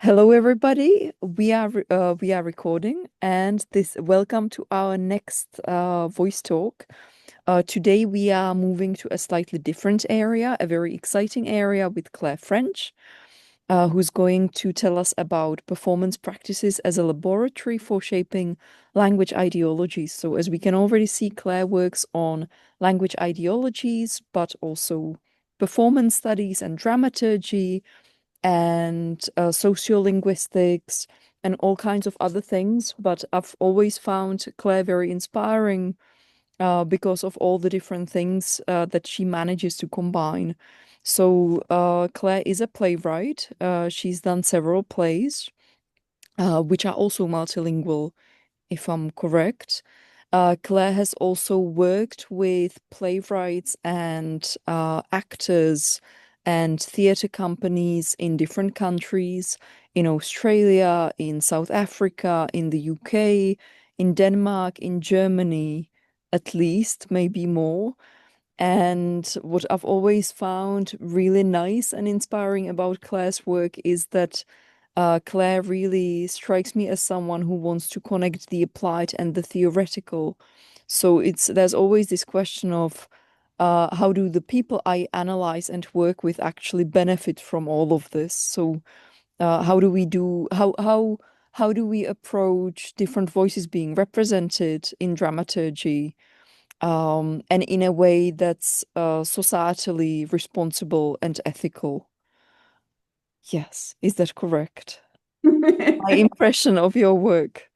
Hello, everybody. We are recording, and this welcome to our next voice talk. Today we are moving to a slightly different area, a very exciting area with Claire French, who's going to tell us about performance practices as a laboratory for shaping language ideologies. So, as we can already see, Claire works on language ideologies, but also performance studies and dramaturgy and sociolinguistics and all kinds of other things. But I've always found Claire very inspiring because of all the different things that she manages to combine. So Claire is a playwright. She's done several plays, which are also multilingual, if I'm correct. Claire has also worked with playwrights and actors and theatre companies in different countries, in Australia, in South Africa, in the UK, in Denmark, in Germany, at least, maybe more. And what I've always found really nice and inspiring about Claire's work is that Claire really strikes me as someone who wants to connect the applied and the theoretical. So there's always this question of how do the people I analyze and work with actually benefit from all of this? So how do we do how do we approach different voices being represented in dramaturgy? And in a way that's societally responsible and ethical. Yes, is that correct? My impression of your work.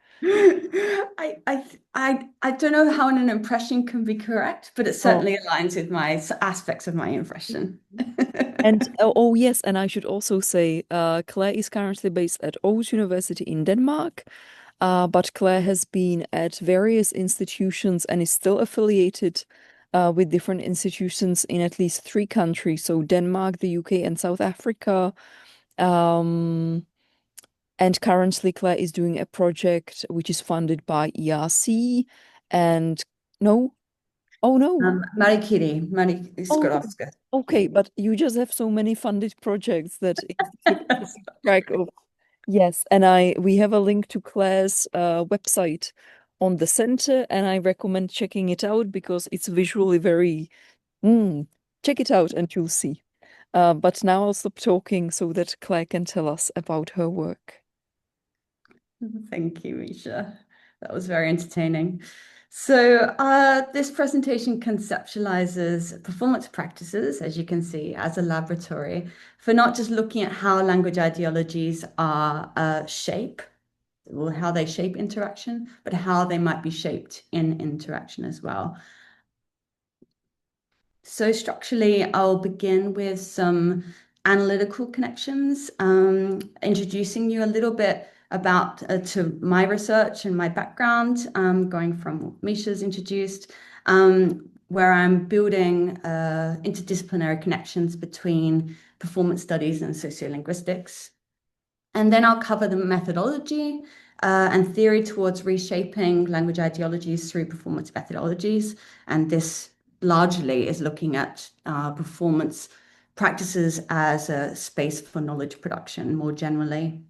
I don't know how an impression can be correct, but it Oh, certainly aligns with my aspects of my impression. and oh yes, and I should also say, Claire is currently based at Aarhus University in Denmark, but Claire has been at various institutions and is still affiliated with different institutions in at least three countries, so Denmark, the UK, and South Africa. Um, And currently, Claire is doing a project which is funded by ERC. And no, oh no, Mari oh, Skłodowska. okay, but you just have so many funded projects that it's difficult to keep track of. Yes, and we have a link to Claire's website on the center, and I recommend checking it out because it's visually very. Mm, check it out, and you'll see. But now I'll stop talking so that Claire can tell us about her work. Thank you, Misha. That was very entertaining. This presentation conceptualizes performance practices, as you can see, as a laboratory for not just looking at how language ideologies are how they shape interaction, but how they might be shaped in interaction as well. So structurally, I'll begin with some analytical connections, introducing you a little bit about to my research and my background, going from what Misha's introduced, where I'm building interdisciplinary connections between performance studies and sociolinguistics. And then I'll cover the methodology and theory towards reshaping language ideologies through performance methodologies. And this largely is looking at performance practices as a space for knowledge production more generally.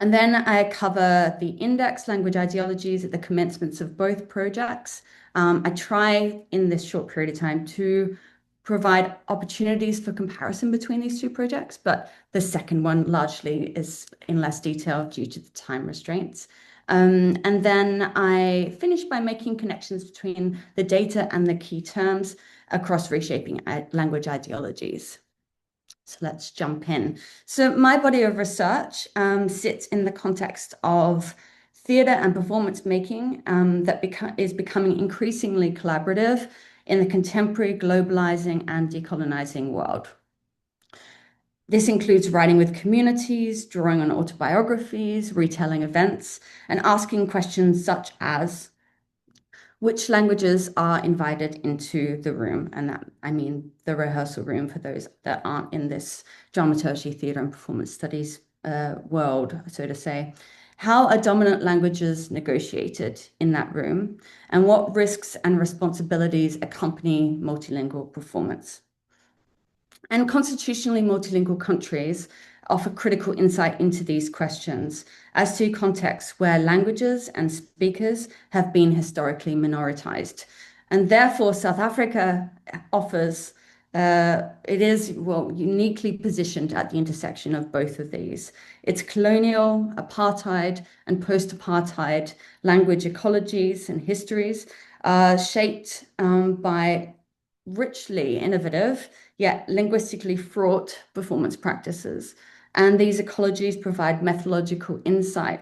And then I cover the index language ideologies at the commencements of both projects. I try in this short period of time to provide opportunities for comparison between these two projects, but the second one largely is in less detail due to the time restraints. And then I finish by making connections between the data and the key terms across reshaping language ideologies. So let's jump in. So my body of research sits in the context of theatre and performance making is becoming increasingly collaborative in the contemporary globalizing and decolonizing world. This includes writing with communities, drawing on autobiographies, retelling events, and asking questions such as which languages are invited into the room, and that I mean the rehearsal room for those that aren't in this dramaturgy, theatre, and performance studies world, so to say. How are dominant languages negotiated in that room, and what risks and responsibilities accompany multilingual performance? And constitutionally multilingual countries offer critical insight into these questions as to contexts where languages and speakers have been historically minoritized. And therefore, South Africa offers, it is, well, uniquely positioned at the intersection of both of these. Its colonial, apartheid, and post-apartheid language ecologies and histories are shaped by richly innovative, yet linguistically fraught performance practices. And these ecologies provide methodological insight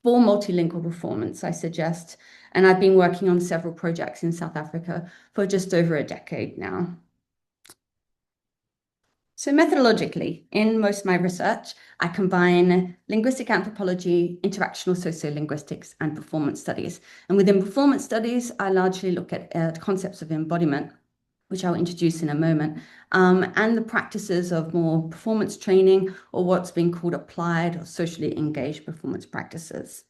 for multilingual performance, I suggest. And I've been working on several projects in South Africa for just over a decade now. So methodologically, in most of my research, I combine linguistic anthropology, interactional sociolinguistics, and performance studies. And within performance studies, I largely look at concepts of embodiment, which I'll introduce in a moment, and the practices of more performance training or what's been called applied or socially engaged performance practices.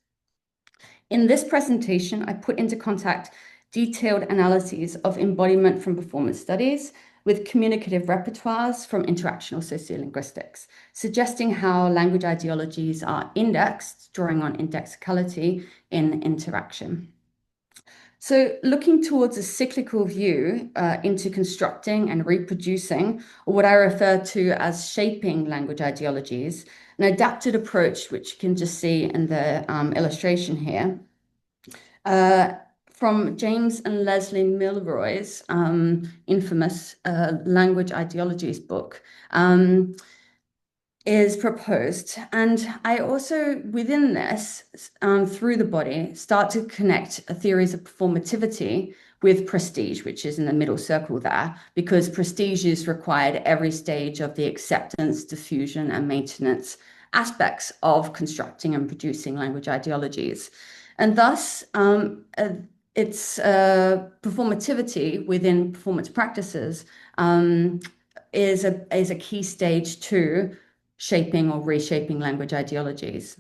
In this presentation, I put into contact detailed analyses of embodiment from performance studies with communicative repertoires from interactional sociolinguistics, suggesting how language ideologies are indexed, drawing on indexicality in interaction. So looking towards a cyclical view into constructing and reproducing, or what I refer to as shaping language ideologies, an adapted approach, which you can just see in the illustration here, from James and Leslie Milroy's infamous Language Ideologies book, is proposed. And I also, within this, through the body, start to connect theories of performativity with prestige, which is in the middle circle there, because prestige is required at every stage of the acceptance, diffusion, and maintenance aspects of constructing and producing language ideologies. And thus, its performativity within performance practices is a key stage to shaping or reshaping language ideologies.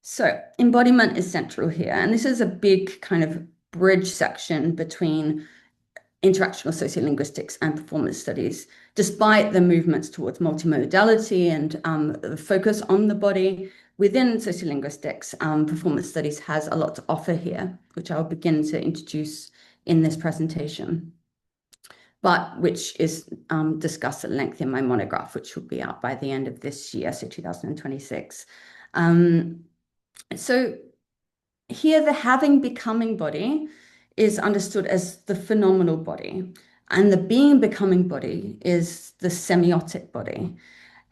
So embodiment is central here, and this is a big kind of bridge section between interactional sociolinguistics and performance studies, despite the movements towards multimodality and the focus on the body within sociolinguistics. Performance studies has a lot to offer here, which I'll begin to introduce in this presentation, but which is discussed at length in my monograph, which will be out by the end of this year, so 2026. So here, the having becoming body is understood as the phenomenal body, and the being becoming body is the semiotic body.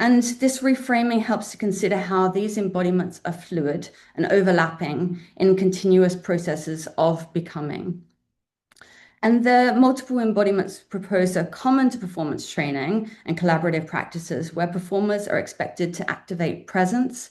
And this reframing helps to consider how these embodiments are fluid and overlapping in continuous processes of becoming. And the multiple embodiments proposed are common to performance training and collaborative practices where performers are expected to activate presence,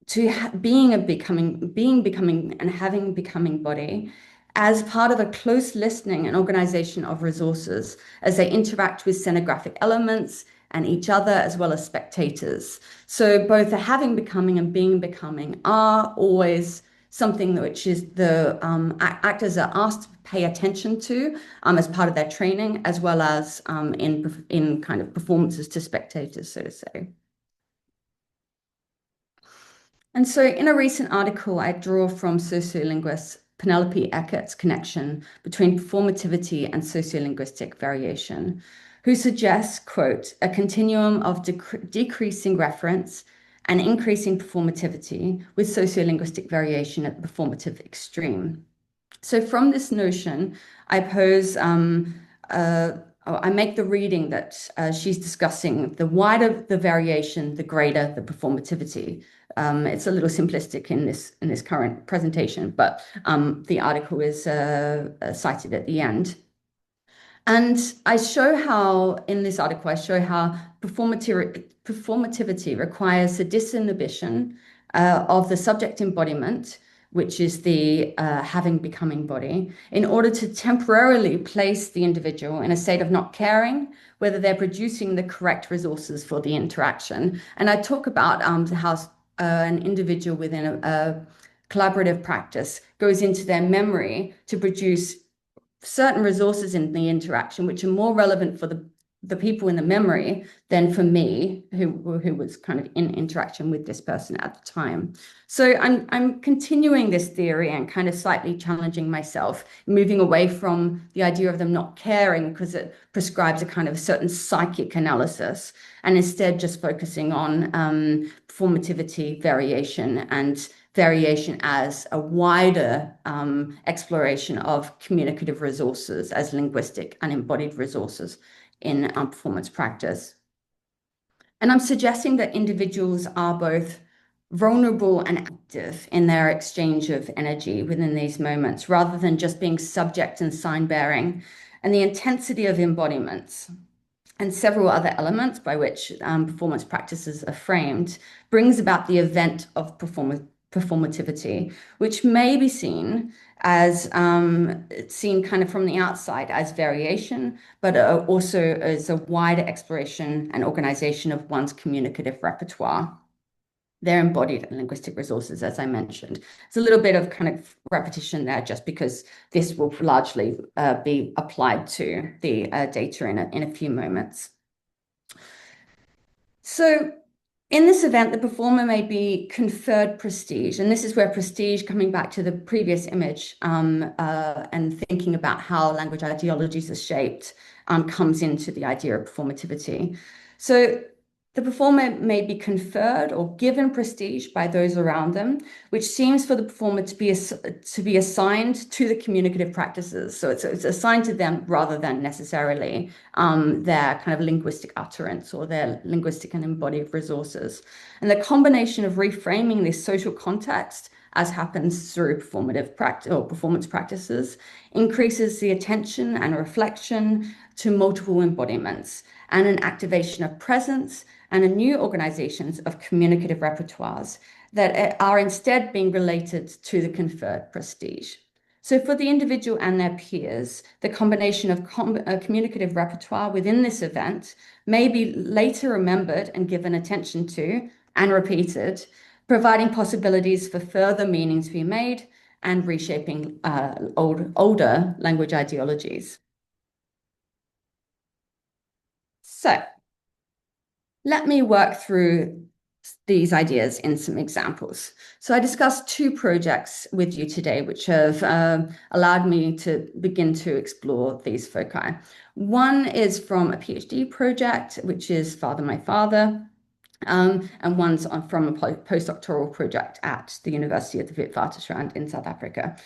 to being, becoming, and having becoming body as part of a close listening and organization of resources as they interact with scenographic elements and each other as well as spectators. So both the having becoming and being becoming are always something which is the actors are asked to pay attention to as part of their training, as well as in kind of performances to spectators, so to say. And so in a recent article, I draw from sociolinguist Penelope Eckert's connection between performativity and sociolinguistic variation, who suggests, quote, a continuum of decreasing reference and increasing performativity with sociolinguistic variation at the performative extreme. So from this notion, I pose, I make the reading that she's discussing the wider the variation, the greater the performativity. It's a little simplistic in this current presentation, but the article is cited at the end. And I show how, in this article, I show how performativity requires the disinhibition of the subject embodiment, which is the having becoming body, in order to temporarily place the individual in a state of not caring whether they're producing the correct resources for the interaction. And I talk about how an individual within a collaborative practice goes into their memory to produce certain resources in the interaction which are more relevant for the the people in the memory than for me, who was kind of in interaction with this person at the time. So I'm continuing this theory and kind of slightly challenging myself, moving away from the idea of them not caring because it prescribes a kind of certain psychic analysis, and instead just focusing on performativity, variation, and variation as a wider exploration of communicative resources as linguistic and embodied resources in performance practice. And I'm suggesting that individuals are both vulnerable and active in their exchange of energy within these moments, rather than just being subject and sign bearing. And the intensity of embodiments and several other elements by which performance practices are framed brings about the event of performativity, which may be seen as seen kind of from the outside as variation, but also as a wider exploration and organization of one's communicative repertoire. Their embodied linguistic resources, as I mentioned. It's a little bit of kind of repetition there, just because this will largely be applied to the data in a few moments. So in this event, the performer may be conferred prestige, and this is where prestige, coming back to the previous image and thinking about how language ideologies are shaped, comes into the idea of performativity. So the performer may be conferred or given prestige by those around them, which seems for the performer to be assigned to the communicative practices. So it's assigned to them rather than necessarily their kind of linguistic utterance or their linguistic and embodied resources. And the combination of reframing this social context, as happens through performative practice or performance practices, increases the attention and reflection to multiple embodiments and an activation of presence and a new organizations of communicative repertoires that are instead being related to the conferred prestige. So for the individual and their peers, the combination of communicative repertoire within this event may be later remembered and given attention to and repeated, providing possibilities for further meanings to be made and reshaping older language ideologies. So let me work through these ideas in some examples. So I discussed two projects with you today, which have allowed me to begin to explore these foci. One is from a PhD project, which is Father My Father, and one's from a postdoctoral project at the University of the Witwatersrand in South Africa.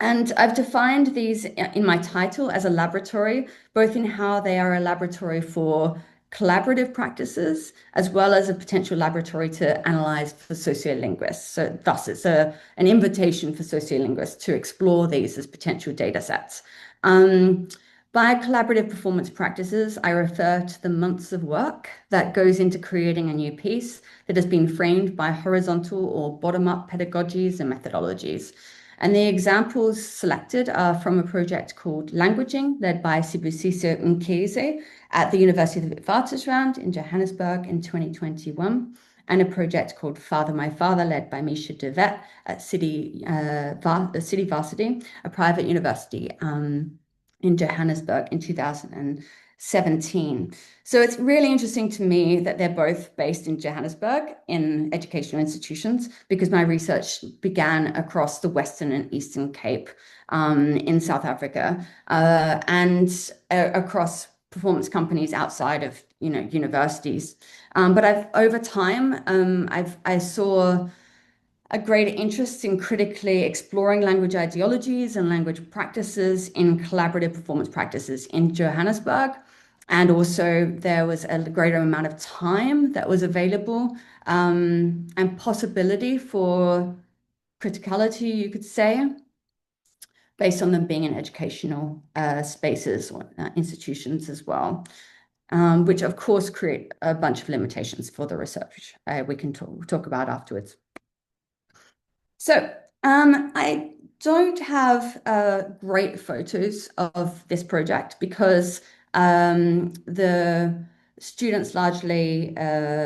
And I've defined these in my title as a laboratory, both in how they are a laboratory for collaborative practices, as well as a potential laboratory to analyze for sociolinguists. So thus it's an invitation for sociolinguists to explore these as potential data sets. By collaborative performance practices, I refer to the months of work that goes into creating a new piece that has been framed by horizontal or bottom-up pedagogies and methodologies. And the examples selected are from a project called Languaging, led by Sibusiso Nkeze at the University of Witwatersrand in Johannesburg in 2021, and a project called Father My Father, led by Misha de Vet at City Varsity, a private university in Johannesburg in 2017. So it's really interesting to me that they're both based in Johannesburg in educational institutions, because my research began across the Western and Eastern Cape in South Africa and across performance companies outside of universities. But over time I saw a greater interest in critically exploring language ideologies and language practices in collaborative performance practices in Johannesburg. And also there was a greater amount of time that was available and possibility for criticality, you could say, based on them being in educational spaces or institutions as well, which of course create a bunch of limitations for the research we can talk about afterwards. So I don't have great photos of this project because the students largely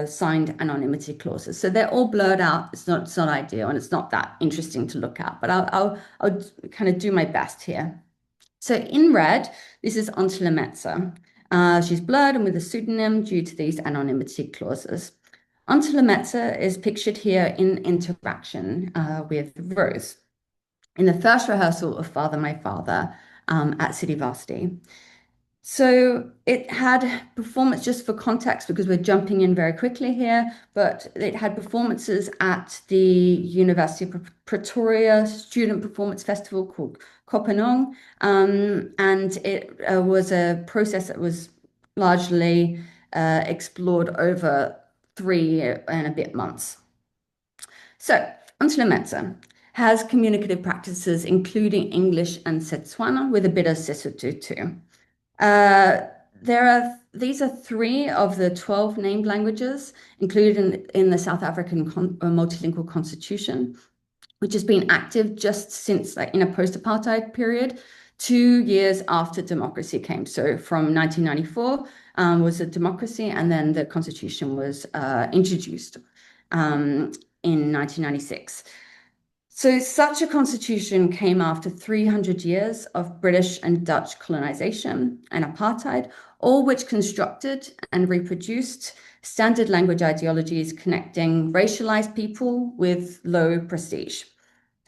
signed anonymity clauses. So they're all blurred out. It's not ideal, and it's not that interesting to look at, but I'll kind of do my best here. So in red, this is Ontilamezza. She's blurred and with a pseudonym due to these anonymity clauses. Ontelemetsa is pictured here in interaction with Rose in the first rehearsal of Father My Father at City Varsity. So it had performance, just for context, because we're jumping in very quickly here, but it had performances at the University of Pretoria Student Performance Festival called Kopanong. And it was a process that was largely explored over 3 and a bit months. So, Ontlemetsa has communicative practices including English and Setswana with a bit of Sesotho too. Uh, these are three of the 12 named languages included in the South African multilingual constitution, which has been active just since like in a post-apartheid period, 2 years after democracy came. So from 1994 was a democracy, and then the constitution was introduced in 1996. So such a constitution came after 300 years of British and Dutch colonization and apartheid, all which constructed and reproduced standard language ideologies connecting racialized people with low prestige,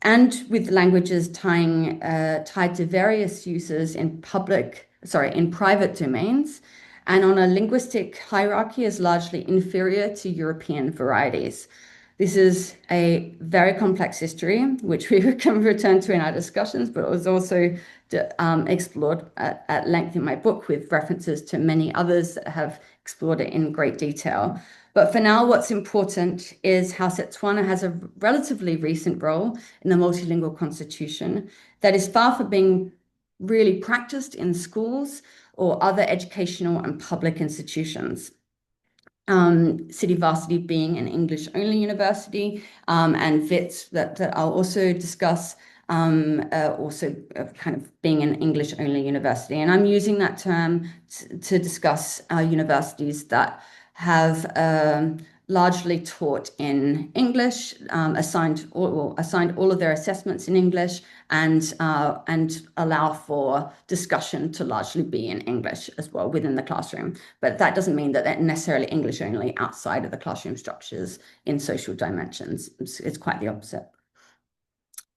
and with languages tied to various uses in private domains, and on a linguistic hierarchy is largely inferior to European varieties. This is a very complex history, which we can return to in our discussions, but it was also explored at length in my book with references to many others that have explored it in great detail. But for now, what's important is how Setswana has a relatively recent role in the multilingual constitution that is far from being really practiced in schools or other educational and public institutions. City Varsity being an English-only university, and WITS that I'll also discuss, also kind of being an English-only university. And I'm using that term to discuss universities that have largely taught in English, assigned all of their assessments in English, and allow for discussion to largely be in English as well within the classroom. But that doesn't mean that they're necessarily English only outside of the classroom structures in social dimensions. It's quite the opposite.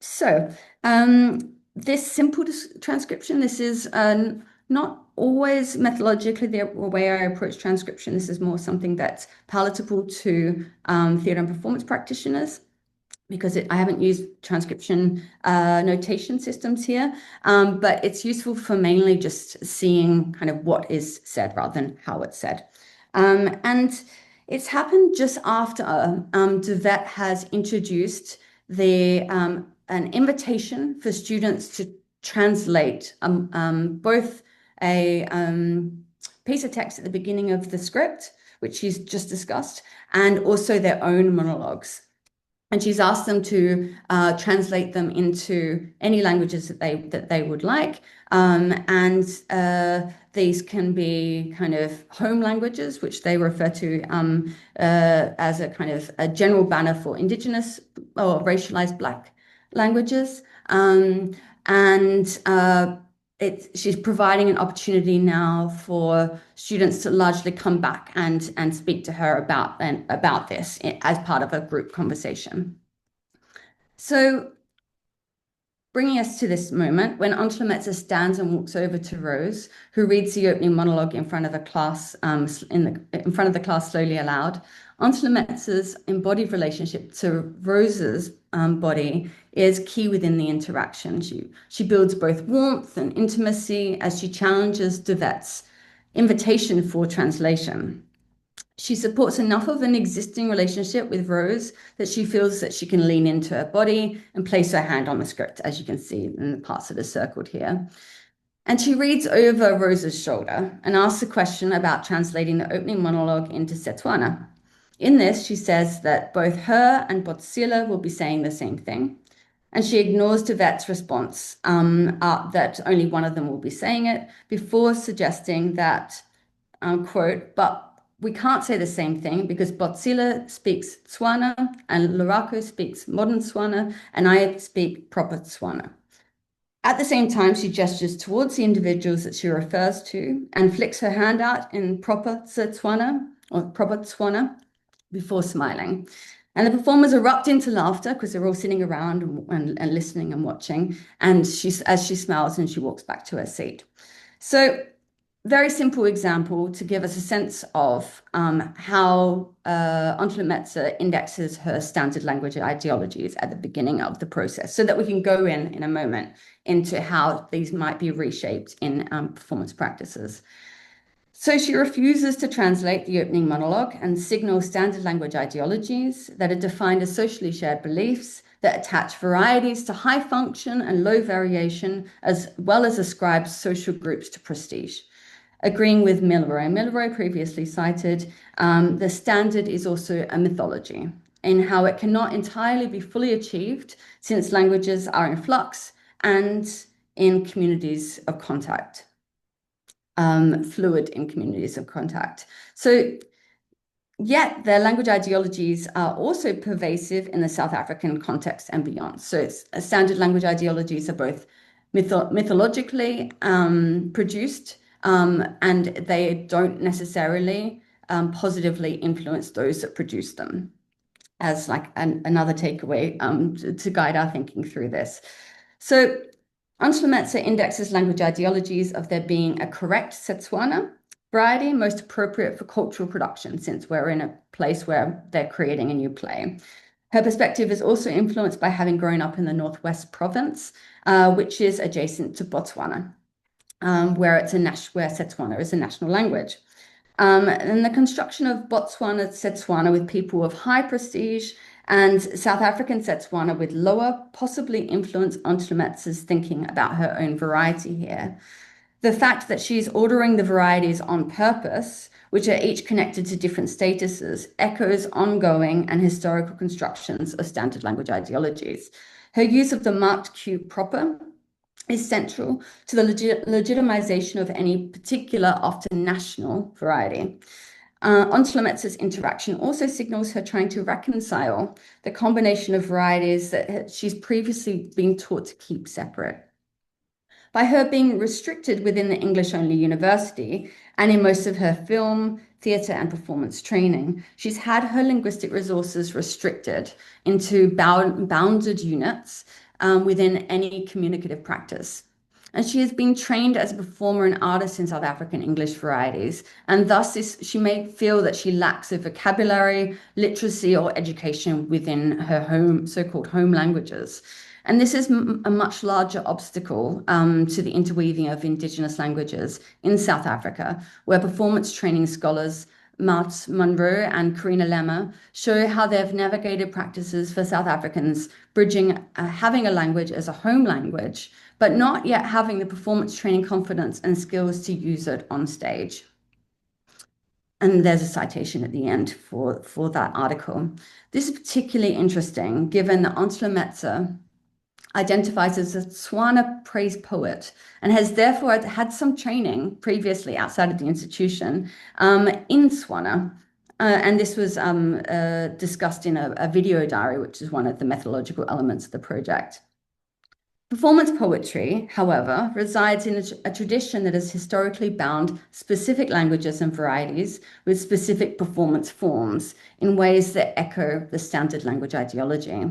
So this simple transcription, this is not always methodologically the way I approach transcription. This is more something that's palatable to theatre and performance practitioners, because I haven't used transcription notation systems here, but it's useful for mainly just seeing kind of what is said rather than how it's said. And it's happened just after De Wet has introduced an invitation for students to translate both a piece of text at the beginning of the script, which she's just discussed, and also their own monologues. And she's asked them to translate them into any languages that they would like. These can be kind of home languages, which they refer to as a kind of a general banner for Indigenous or racialized Black languages. She's providing an opportunity now for students to largely come back and speak to her about this as part of a group conversation. So bringing us to this moment when Ontlemetsa stands and walks over to Rose, who reads the opening monologue in front of the class, in front of the class slowly aloud. Ontlemetsa's embodied relationship to Rose's body is key within the interaction. She builds both warmth and intimacy as she challenges De Wet's invitation for translation. She supports enough of an existing relationship with Rose that she feels that she can lean into her body and place her hand on the script, as you can see in the parts that are circled here. And she reads over Rose's shoulder and asks a question about translating the opening monologue into Setswana. In this, she says that both her and Botsila will be saying the same thing. And she ignores De Wet's response that only one of them will be saying it, before suggesting that, quote, but we can't say the same thing because Botsila speaks Tswana and Lorako speaks modern Tswana and I speak proper Tswana. At the same time, she gestures towards the individuals that she refers to and flicks her hand out in proper Setswana or proper Tswana before smiling. And the performers erupt into laughter because they're all sitting around and listening and watching. And as she smiles and she walks back to her seat. So very simple example to give us a sense of how Angela Metzer indexes her standard language ideologies at the beginning of the process, so that we can go in a moment into how these might be reshaped in performance practices. So she refuses to translate the opening monologue and signals standard language ideologies that are defined as socially shared beliefs that attach varieties to high function and low variation, as well as ascribe social groups to prestige. Agreeing with Milroy previously cited, the standard is also a mythology in how it cannot entirely be fully achieved since languages are in flux and in communities of contact, fluid in communities of contact. So yet their language ideologies are also pervasive in the South African context and beyond. So standard language ideologies are both mythologically produced, and they don't necessarily positively influence those that produce them, as like another takeaway to guide our thinking through this. So Angela Metzer indexes language ideologies of there being a correct Setswana variety, most appropriate for cultural production, since we're in a place where they're creating a new play. Her perspective is also influenced by having grown up in the Northwest Province, which is adjacent to Botswana, where Setswana is a national language. And the construction of Botswana Setswana with people of high prestige and South African Setswana with lower possibly influenced Angela Metzer's thinking about her own variety here. The fact that she's ordering the varieties on purpose, which are each connected to different statuses, echoes ongoing and historical constructions of standard language ideologies. Her use of the marked Q proper is central to the legitimization of any particular, often national variety. Angela Metzer's interaction also signals her trying to reconcile the combination of varieties that she's previously been taught to keep separate. By her being restricted within the English-only university and in most of her film, theatre, and performance training, she's had her linguistic resources restricted into bounded units within any communicative practice. And she has been trained as a performer and artist in South African English varieties, and thus she may feel that she lacks a vocabulary, literacy, or education within her so-called home languages. And this is a much larger obstacle to the interweaving of Indigenous languages in South Africa, where performance training scholars Mart Munro and Karina Lemmer show how they've navigated practices for South Africans, bridging having a language as a home language, but not yet having the performance training confidence and skills to use it on stage. And there's a citation at the end for that article. This is particularly interesting given that Angela Metzer identifies as a Tswana praise poet and has therefore had some training previously outside of the institution in Tswana. And this was discussed in a video diary, which is one of the methodological elements of the project. Performance poetry, however, resides in a tradition that has historically bound specific languages and varieties with specific performance forms in ways that echo the standard language ideology.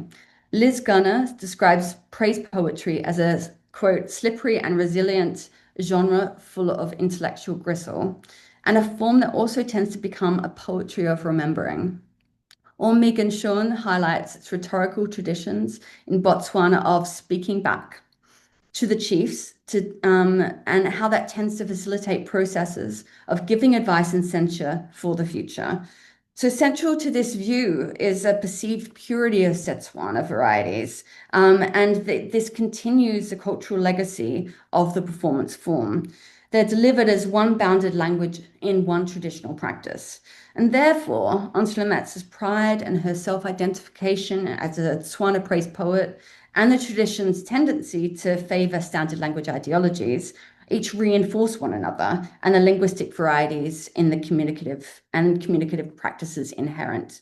Liz Gunner describes praise poetry as a, quote, slippery and resilient genre full of intellectual gristle, and a form that also tends to become a poetry of remembering. Or Megan Shawn highlights its rhetorical traditions in Botswana of speaking back to the chiefs and how that tends to facilitate processes of giving advice and censure for the future. So central to this view is a perceived purity of Setswana varieties, and this continues the cultural legacy of the performance form. They're delivered as one bounded language in one traditional practice. And therefore, Angela Metzer's pride and her self-identification as a Tswana praise poet and the tradition's tendency to favor standard language ideologies each reinforce one another and the linguistic varieties in the communicative practices inherent.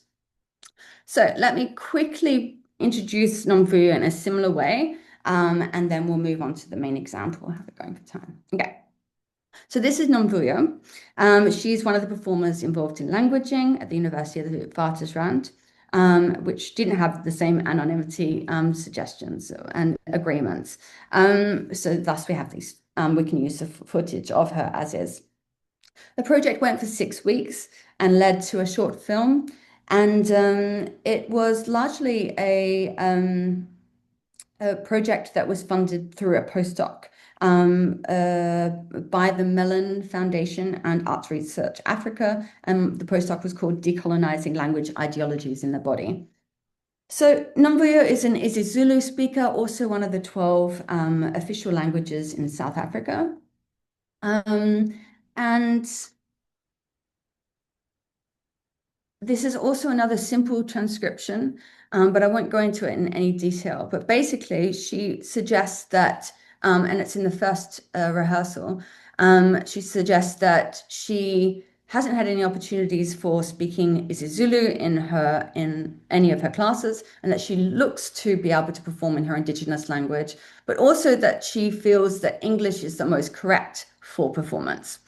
So let me quickly introduce Nomvuyo in a similar way and then we'll move on to the main example. Have it going for time. Okay. So this is Nomvuyo. She's one of the performers involved in languaging at the University of the Witwatersrand, which didn't have the same anonymity suggestions and agreements. So thus we have these, we can use the footage of her as is. The project went for 6 weeks and led to a short film, and it was largely a project that was funded through a postdoc by the Mellon Foundation and Arts Research Africa. And the postdoc was called Decolonizing Language Ideologies in the Body. So Nomvuyo is an isiZulu speaker, also one of the 12 official languages in South Africa. And this is also another simple transcription, but I won't go into it in any detail. But basically, she suggests that, and it's in the first rehearsal, she suggests that she hasn't had any opportunities for speaking isiZulu in any of her classes, and that she looks to be able to perform in her indigenous language, but also that she feels that English is the most correct for performance,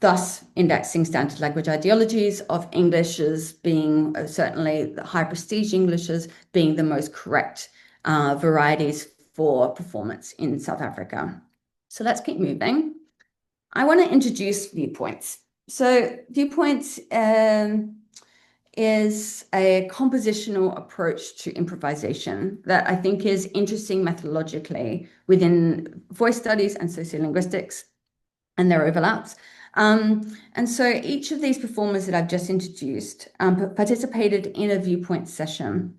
thus indexing standard language ideologies of English as being certainly high prestige English as being the most correct varieties for performance in South Africa. So let's keep moving. I want to introduce viewpoints. So viewpoints is a compositional approach to improvisation that I think is interesting methodologically within voice studies and sociolinguistics and their overlaps. And so each of these performers that I've just introduced participated in a viewpoint session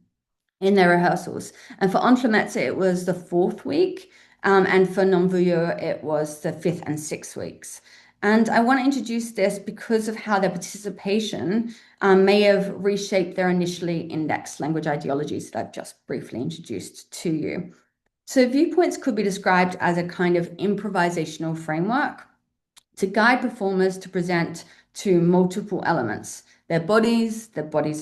in their rehearsals. And for Enflametse, it was the 4th week, and for Nomvuyo, it was the 5th and 6th weeks. And I want to introduce this because of how their participation may have reshaped their initially indexed language ideologies that I've just briefly introduced to you. So viewpoints could be described as a kind of improvisational framework to guide performers to present to multiple elements, their bodies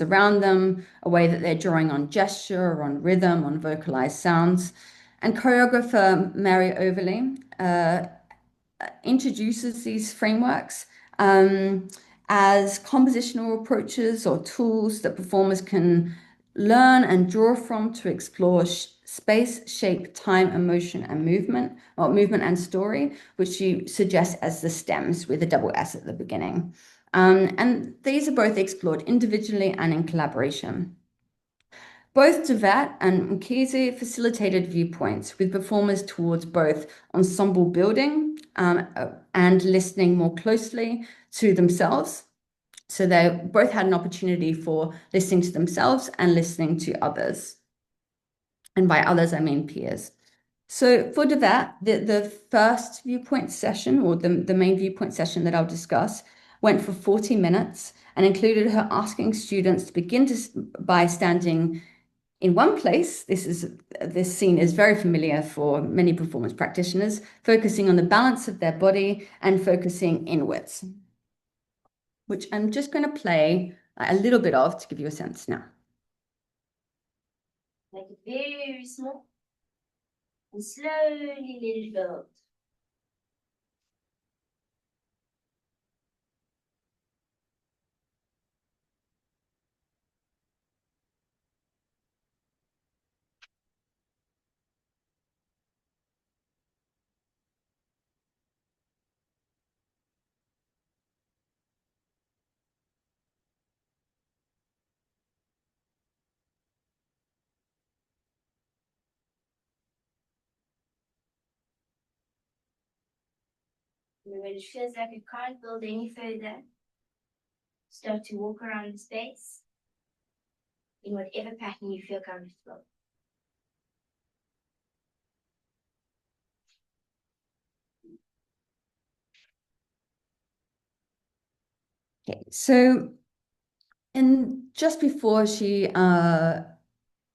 around them, a way that they're drawing on gesture or on rhythm, on vocalized sounds. And choreographer Mary Overley introduces these frameworks as compositional approaches or tools that performers can learn and draw from to explore space, shape, time, emotion, and movement, or movement and story, which she suggests as the stems with a double S at the beginning. And these are both explored individually and in collaboration. Both Devat and Mkhize facilitated viewpoints with performers towards both ensemble building and listening more closely to themselves. So they both had an opportunity for listening to themselves and listening to others. And by others, I mean peers. So for Devat, the first viewpoint session, or the main viewpoint session that I'll discuss, went for 40 minutes and included her asking students to begin by standing in one place. This scene is very familiar for many performance practitioners, focusing on the balance of their body and focusing inwards, which I'm just going to play a little bit of to give you a sense now. Make it very small and slowly let it build. And when it feels like it can't build any further, start to walk around the space in whatever pattern you feel comfortable. Okay, so just before she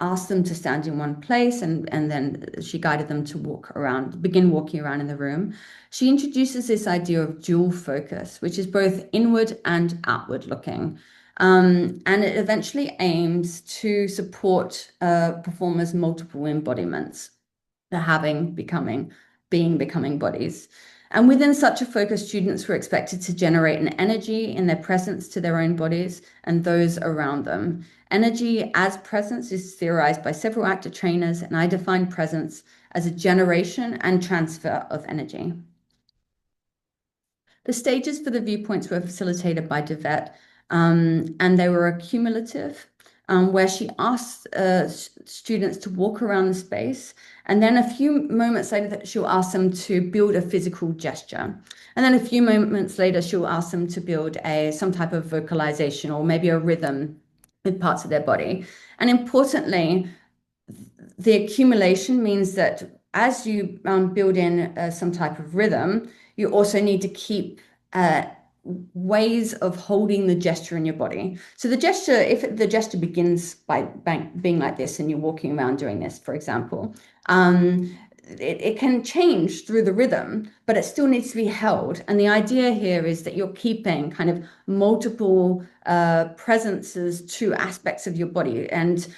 asked them to stand in one place and then she guided them to begin walking around in the room, she introduces this idea of dual focus, which is both inward and outward looking. And it eventually aims to support performers' multiple embodiments. the having, becoming, being, becoming bodies. And within such a focus, students were expected to generate an energy in their presence to their own bodies and those around them. Energy as presence is theorized by several actor trainers, and I define presence as a generation and transfer of energy. The stages for the viewpoints were facilitated by Devet, and they were accumulative, where she asked students to walk around the space, and then a few moments later, she'll ask them to build a physical gesture. And then a few moments later, she'll ask them to build some type of vocalization or maybe a rhythm with parts of their body. And importantly, the accumulation means that as you build in some type of rhythm, you also need to keep ways of holding the gesture in your body. So the gesture, if the gesture begins by being like this and you're walking around doing this, for example, it can change through the rhythm, but it still needs to be held. And the idea here is that you're keeping kind of multiple presences to aspects of your body, and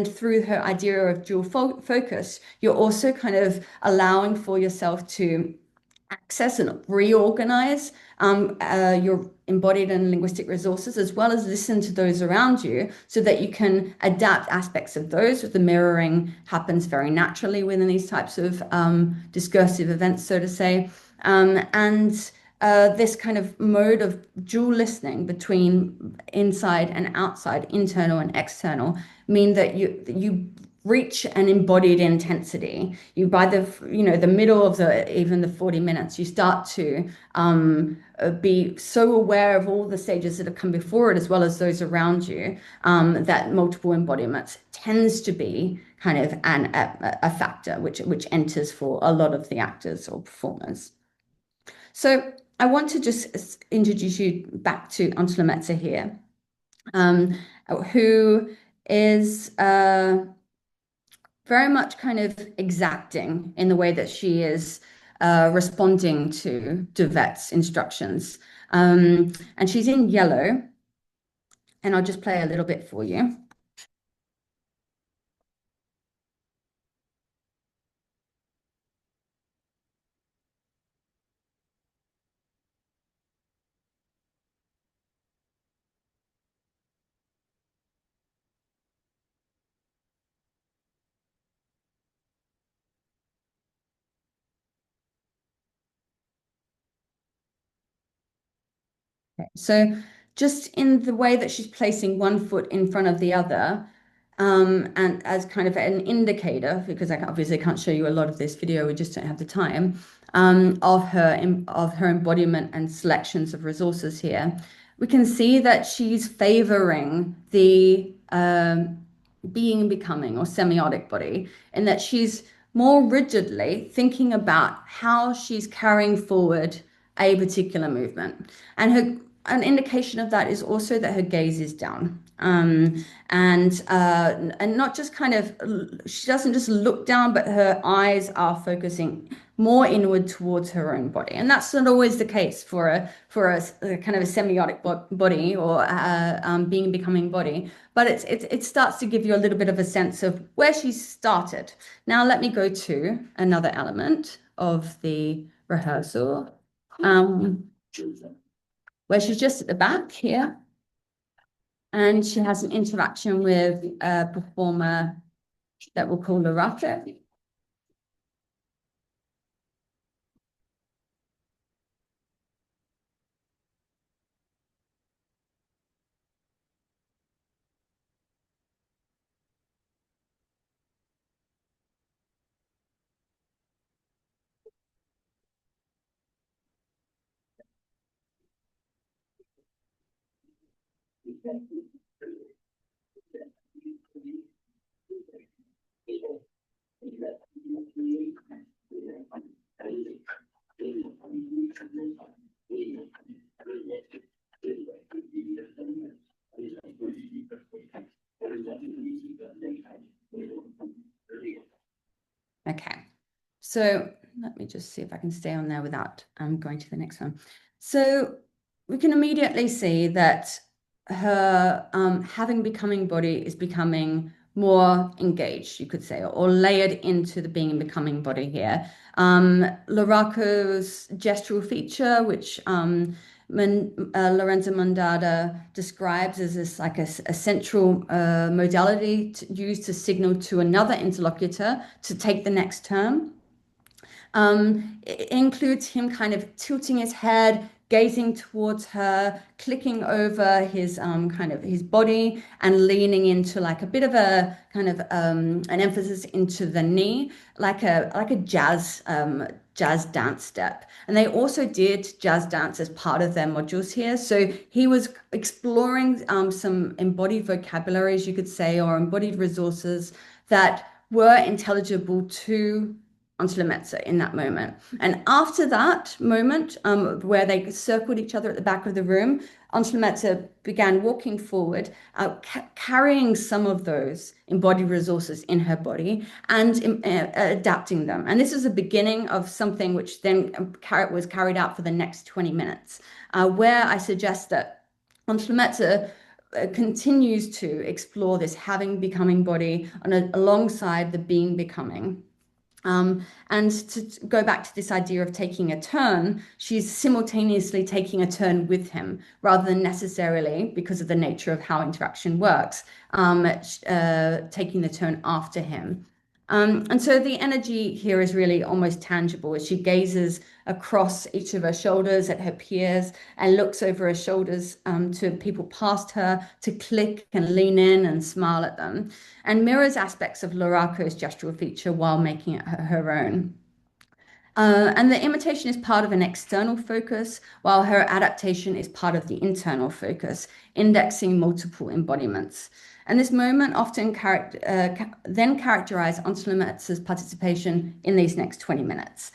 through her idea of dual focus, you're also kind of allowing for yourself to access and reorganize your embodied and linguistic resources, as well as listen to those around you so that you can adapt aspects of those. The mirroring happens very naturally within these types of discursive events, so to say. This kind of mode of dual listening between inside and outside, internal and external, mean that you reach an embodied intensity. You, by the middle of even the 40 minutes, you start to be so aware of all the stages that have come before it, as well as those around you, that multiple embodiments tends to be kind of a factor which enters for a lot of the actors or performers. So I want to just introduce you back to Angela Metzer here, who is very much kind of exacting in the way that she is responding to Devet's instructions. And she's in yellow, and I'll just play a little bit for you. So just in the way that she's placing one foot in front of the other, and as kind of an indicator, because I obviously can't show you a lot of this video, we just don't have the time, of her embodiment and selections of resources here, we can see that she's favoring the being, becoming, or semiotic body, in that she's more rigidly thinking about how she's carrying forward a particular movement. And an indication of that is also that her gaze is down. And not just kind of, she doesn't just look down, but her eyes are focusing more inward towards her own body. And that's not always the case for a kind of a semiotic body or being, becoming body, but it starts to give you a little bit of a sense of where she started. Now let me go to another element of the rehearsal, where she's just at the back here, and she has an interaction with a performer that we'll call Lorata. Okay, so let me just see if I can stay on there without going to the next one. So we can immediately see that her having, becoming body is becoming more engaged, you could say, or layered into the being and becoming body here. Loraco's gestural feature, which Lorenzo Mondada describes as this like a central modality used to signal to another interlocutor to take the next turn. It includes him kind of tilting his head, gazing towards her, clicking over his kind of his body and leaning into like a bit of a kind of an emphasis into the knee, like a jazz dance step. And they also did jazz dance as part of their modules here. So he was exploring some embodied vocabularies, you could say, or embodied resources that were intelligible to Onslaumetsa in that moment. And after that moment, where they circled each other at the back of the room, Onslaumetsa began walking forward, carrying some of those embodied resources in her body and adapting them. And this is the beginning of something which then was carried out for the next 20 minutes, where I suggest that Onslaumetsa continues to explore this having becoming body alongside the being becoming. And to go back to this idea of taking a turn, she's simultaneously taking a turn with him rather than necessarily, because of the nature of how interaction works, taking the turn after him. And so the energy here is really almost tangible as she gazes across each of her shoulders at her peers and looks over her shoulders to people past her to click and lean in and smile at them, and mirrors aspects of Loraco's gestural feature while making it her own. And the imitation is part of an external focus, while her adaptation is part of the internal focus, indexing multiple embodiments. And this moment often then characterized Onslaumetsa's participation in these next 20 minutes,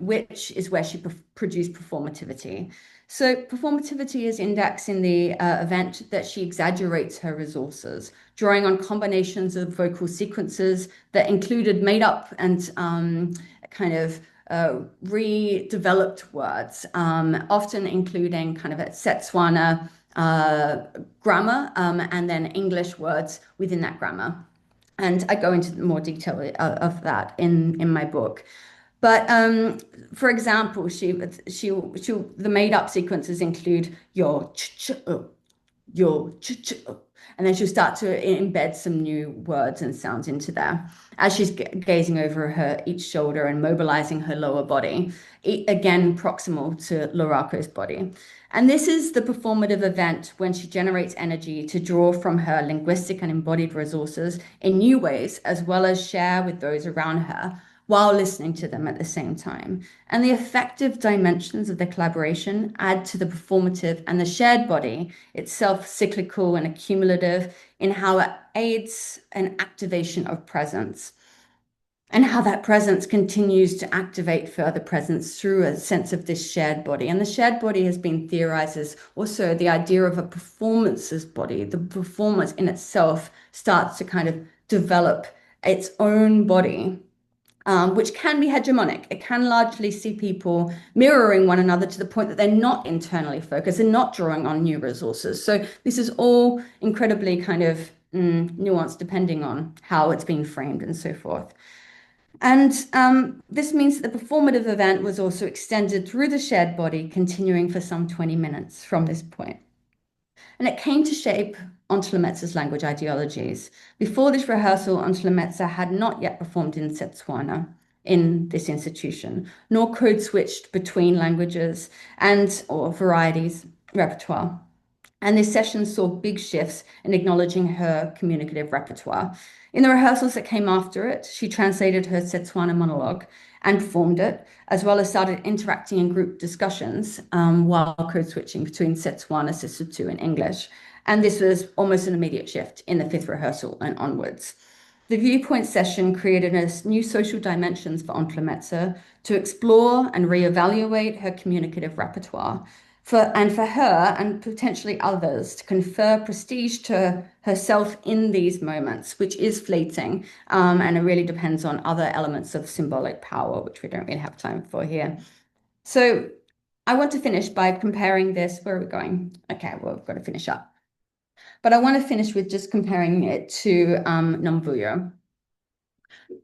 which is where she produced performativity. So performativity is indexed in the event that she exaggerates her resources, drawing on combinations of vocal sequences that included made up and kind of redeveloped words, often including kind of a Setswana grammar and then English words within that grammar. And I go into more detail of that in my book. But for example, the made up sequences include your your and then she'll start to embed some new words and sounds into there as she's gazing over her each shoulder and mobilizing her lower body, again proximal to Loraco's body. And this is the performative event when she generates energy to draw from her linguistic and embodied resources in new ways, as well as share with those around her while listening to them at the same time. And the effective dimensions of the collaboration add to the performative and the shared body, itself cyclical and accumulative, in how it aids an activation of presence, and how that presence continues to activate further presence through a sense of this shared body. And the shared body has been theorized as also the idea of a performance's body. The performance in itself starts to kind of develop its own body, which can be hegemonic. It can largely see people mirroring one another to the point that they're not internally focused and not drawing on new resources. So this is all incredibly kind of nuanced depending on how it's been framed and so forth. And this means that the performative event was also extended through the shared body, continuing for some 20 minutes from this point. And it came to shape Onslaumetsa's language ideologies. Before this rehearsal, Onslaumetsa had not yet performed in Setswana in this institution, nor code switched between languages or varieties repertoire. And this session saw big shifts in acknowledging her communicative repertoire. In the rehearsals that came after it, she translated her Setswana monologue and performed it, as well as started interacting in group discussions while code switching between Setswana, Sesotho, and English. And this was almost an immediate shift in the fifth rehearsal and onwards. The viewpoint session created new social dimensions for Onslaumetsa to explore and reevaluate her communicative repertoire, for her and potentially others to confer prestige to herself in these moments, which is fleeting, and it really depends on other elements of symbolic power, which we don't really have time for here. So I want to finish by comparing this. Where are we going? Okay, well, we've got to finish up. But I want to finish with just comparing it to Nambuyo,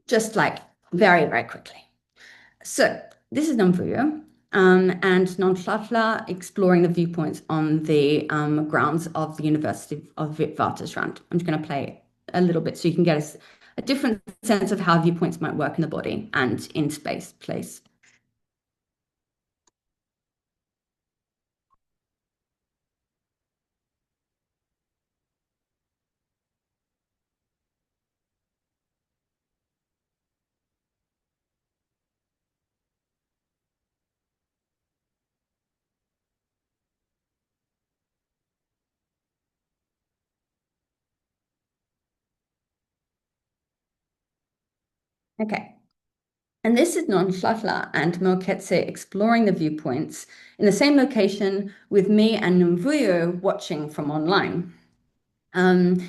just like very, very quickly. So this is Nambuyo. And Nonhlatla exploring the viewpoints on the grounds of the University of Witwatersrand. I'm just going to play a little bit so you can get a different sense of how viewpoints might work in the body and in space, place. Okay. And this is Nonhlatla and Moketse exploring the viewpoints in the same location with me and Numvuyo watching from online. And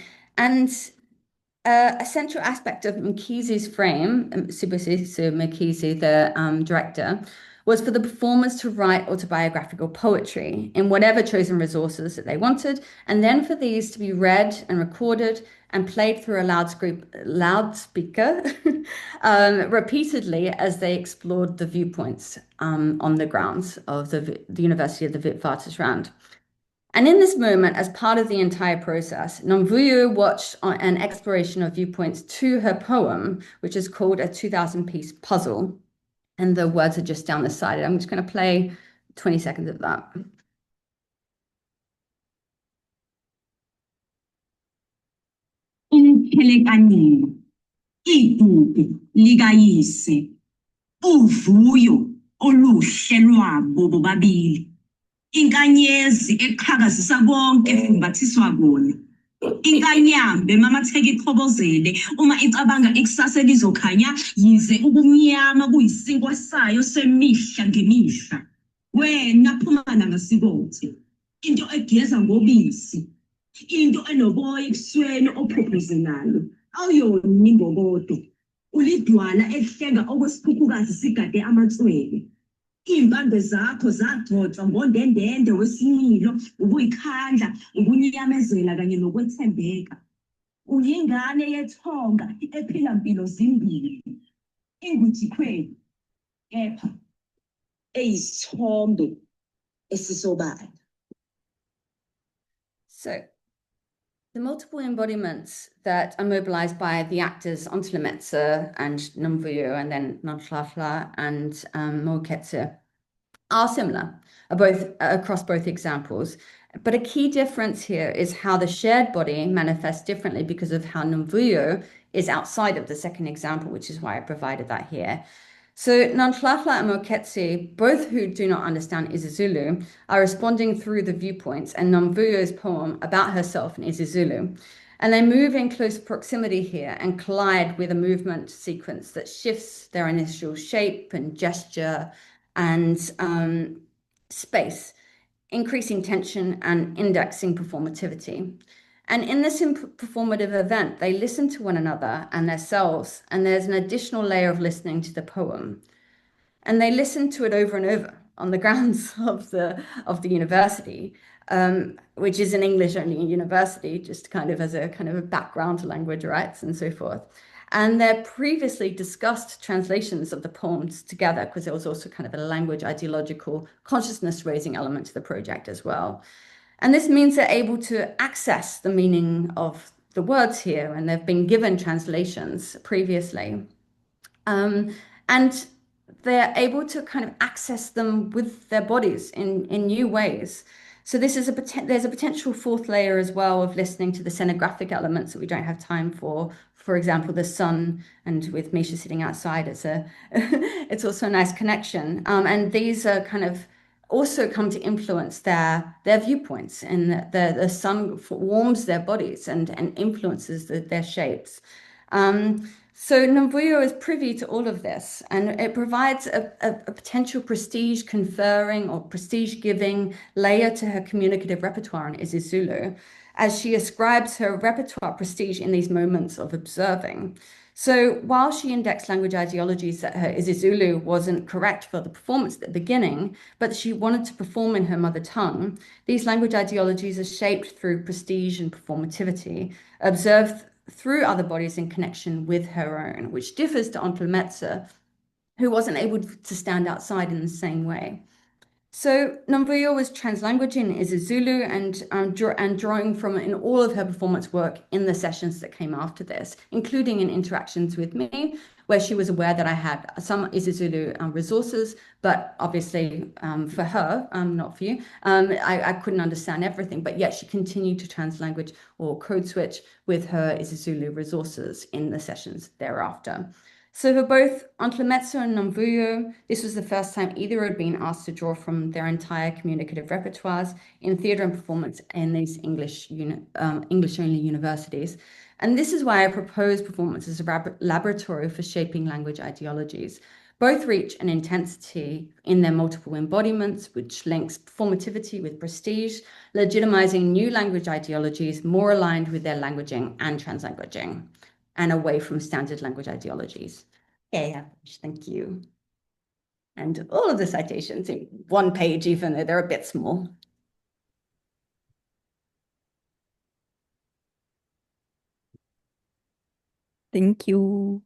a central aspect of Mkhizi's frame, Sibusiso Mkhizi, the director, was for the performers to write autobiographical poetry in whatever chosen resources that they wanted, and then for these to be read and recorded and played through a loudspeaker repeatedly as they explored the viewpoints on the grounds of the University of the Witwatersrand. And in this moment, as part of the entire process, Nomvuyo watched an exploration of viewpoints to her poem, which is called A 2,000-Piece Puzzle. And the words are just down the side. I'm just going to play 20 seconds of that. Umphelekanelo, ibhubhi likayise, uvuyo oluhle lwabo bobabili, inkanyezi eqhakazisa konke efumbathiswa kona, inkanyambe mamatheka iqhobozele uma icabanga ikusasa elizokhanya yize ubumnyama kuyisinkwa sayo semihla ngemihla. Wena phumana ngasikothe, into egeza ngobisi, into enoboya ebusweni ophophozelayo, awuyona imbokodo, ulidwala ehlenga okwesikhukhukazi sigade amatswele. Iy'mpande zakho zagcotshwa ngondendende wesimilo, ukuyikhandla, ukunyamezela kanye nokwethembeka. Uyingane yethonga ephila mpilo zimbili, inguthikhweni, kepha eyisithombe esisobala. So, the multiple embodiments that are mobilized by the actors Ontlemetsa and Numvuyo and then Nonhlatla and Moketse are similar across both examples. But a key difference here is how the shared body manifests differently because of how Numvuyo is outside of the second example, which is why I provided that here. So Nonhlatla and Moketse, both who do not understand isiZulu, are responding through the viewpoints and Nomvuyo's poem about herself in isiZulu. And they move in close proximity here and collide with a movement sequence that shifts their initial shape and gesture and space, increasing tension and indexing performativity. And in this performative event, they listen to one another and themselves, and there's an additional layer of listening to the poem. And they listen to it over and over on the grounds of the university, which is an English-only university, just kind of as a kind of a background to language rights and so forth. And their previously discussed translations of the poems together, because there was also kind of a language ideological consciousness-raising element to the project as well. And this means they're able to access the meaning of the words here, and they've been given translations previously. And they're able to kind of access them with their bodies in new ways. So this is there's a potential fourth layer as well of listening to the scenographic elements that we don't have time for. For example, the sun, and with Misha sitting outside, it's also a nice connection. And these are kind of also come to influence their viewpoints, and the sun warms their bodies and influences their shapes. So Nambuyo is privy to all of this, and it provides a potential prestige conferring or prestige giving layer to her communicative repertoire in isiZulu, as she ascribes her repertoire prestige in these moments of observing. So while she indexed language ideologies that her isiZulu wasn't correct for the performance at the beginning, but she wanted to perform in her mother tongue, these language ideologies are shaped through prestige and performativity, observed through other bodies in connection with her own, which differs to Ontlemetsa, who wasn't able to stand outside in the same way. So Nambuyo was translanguaging isiZulu and drawing from it in all of her performance work in the sessions that came after this, including in interactions with me, where she was aware that I had some isiZulu resources, but obviously for her, not for you, I couldn't understand everything, but yet she continued to translanguage or code switch with her isiZulu resources in the sessions thereafter. So for both Ontlemetsa and Nambuyo, this was the first time either had been asked to draw from their entire communicative repertoires in theatre and performance in these English-only universities. And this is why I propose performance as a laboratory for shaping language ideologies. Both reach an intensity in their multiple embodiments, which links performativity with prestige, legitimizing new language ideologies more aligned with their languaging and translanguaging, and away from standard language ideologies. Okay, thank you. And all of the citations in one page, even though they're a bit small. Thank you.